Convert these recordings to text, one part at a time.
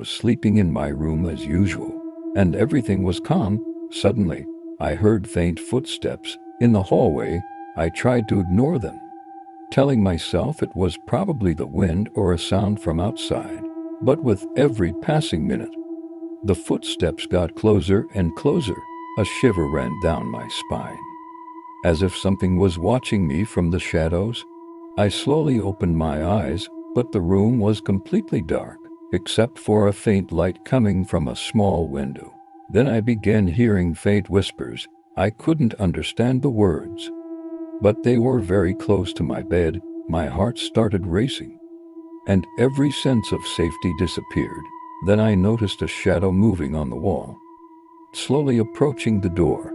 was sleeping in my room as usual, and everything was calm. Suddenly, I heard faint footsteps in the hallway. I tried to ignore them, telling myself it was probably the wind or a sound from outside. But with every passing minute, the footsteps got closer and closer. A shiver ran down my spine, as if something was watching me from the shadows. I slowly opened my eyes, but the room was completely dark, except for a faint light coming from a small window. Then I began hearing faint whispers. I couldn't understand the words, but they were very close to my bed. My heart started racing, and every sense of safety disappeared. Then I noticed a shadow moving on the wall, slowly approaching the door.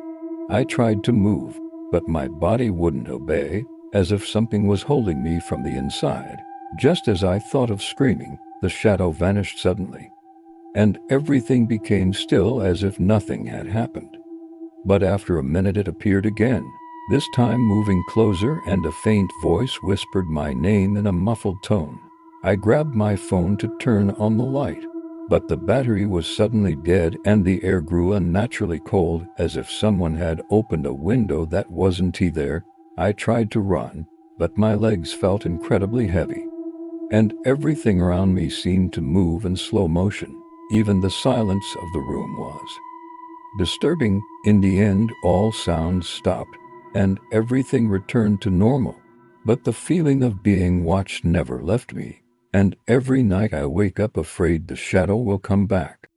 I tried to move, but my body wouldn't obey, as if something was holding me from the inside. Just as I thought of screaming, the shadow vanished suddenly, and everything became still as if nothing had happened. But after a minute it appeared again, this time moving closer, and a faint voice whispered my name in a muffled tone. I grabbed my phone to turn on the light, but the battery was suddenly dead and the air grew unnaturally cold, as if someone had opened a window that wasn't there. I tried to run, but my legs felt incredibly heavy, and everything around me seemed to move in slow motion. Even the silence of the room was disturbing. In the end, all sounds stopped, and everything returned to normal. But the feeling of being watched never left me, and every night I wake up afraid the shadow will come back.